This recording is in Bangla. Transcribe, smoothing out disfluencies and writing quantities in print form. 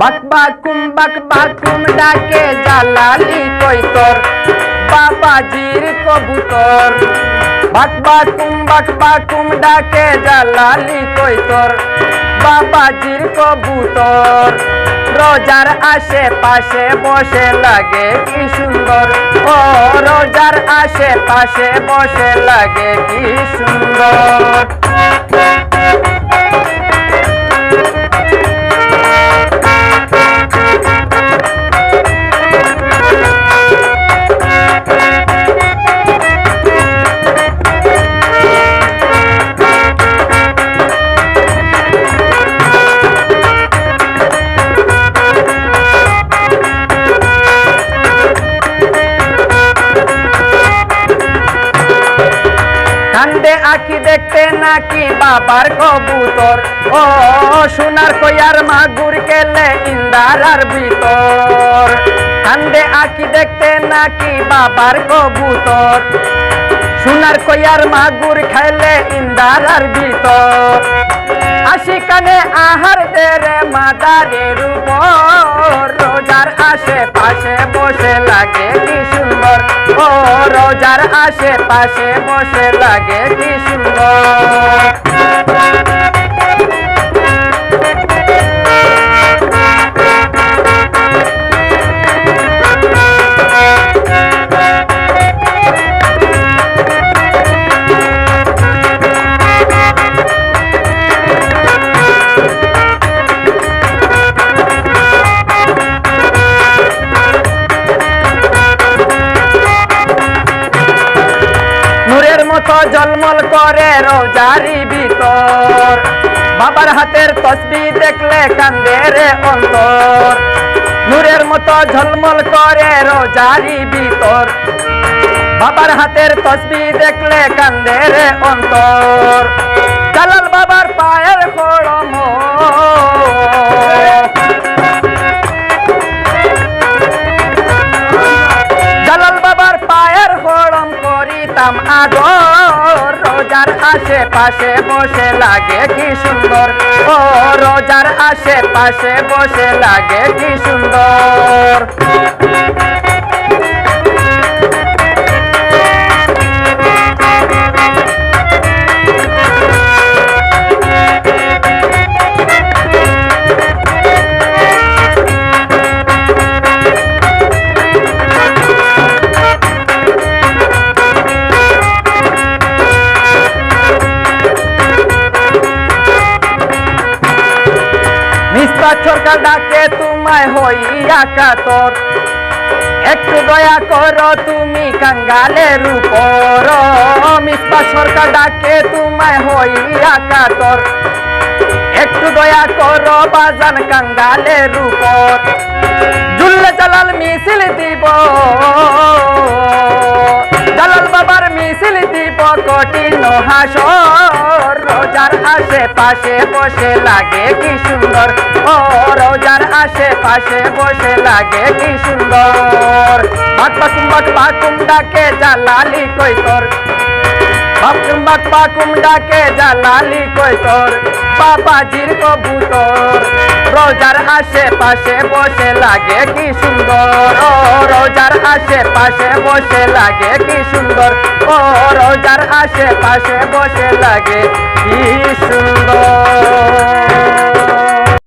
বাক বাকুম ডাকে জালালি কই তোর বাবাজির কবুতর। বাক বাকুম ডাকে জালালি কই তোর বাবাজির কবুতর। রোজার আশেপাশে বসে লাগে কি সুন্দর, ও রোজার আশেপাশে বসে লাগে কি সুন্দর। কান্দে আঁকি দেখতে নাকি বাবার কবুতর, ও সোনার কইয়ার মাগুর গেলে ইন্দারার ভিতর। কান্দে আঁকি দেখতে নাকি বাবার কবুতর, সোনার কইয়ার মাগুর খাইলে ইন্দারার ভিতর। আশিকানে আহার দেরে মাদারের উপর, রোজার আশেপাশে বসে লাগে কি সুন্দর, ও রোজার আশেপাশে বসে লাগে কি সুন্দর। জলমল করে রোজারি ভিতর, বাবার হাতের তসবিহ দেখলে কান্দে রে অন্তর। নূরের মতো ঝলমল করে রোজারি ভিতর, বাবার হাতের তসবিহ দেখলে কান্দে রে অন্তর। জালাল বাবার পায়ের খড়ম, জালাল বাবার পায়ের খড়ম করিতাম আদর। রোজার আশেপাশে বসে লাগে কি সুন্দর, ও রোজার আশেপাশে বসে লাগে কি সুন্দর। সরকার ডাকে তোমায় হইয়া কাতর, একটু দয়া করো তুমি কাঙ্গালের উপর। মিসবা সরকার ডাকে তোমায় হইয়া কাতর, একটু দয়া করো বাজান কাঙ্গালের উপর। জুল্লে জালাল মিছিল দিব, জালাল বাবার মিছিল দিব কঠিন হাসর। রোজার আশেপাশে বসে লাগে কি সুন্দর, ও রোজার আশেপাশে বসে লাগে কি সুন্দর। বাক বাকুম ডাকে জালালি কই তোর, বাকুম ডাকে জালালি কই তোর বাবাজির কবুতর। রোজার আশেপাশে বসে লাগে কি সুন্দর, ও রোজার আশেপাশে বসে লাগে কি সুন্দর, ও রোজার আশেপাশে বসে লাগে কি সুন্দর।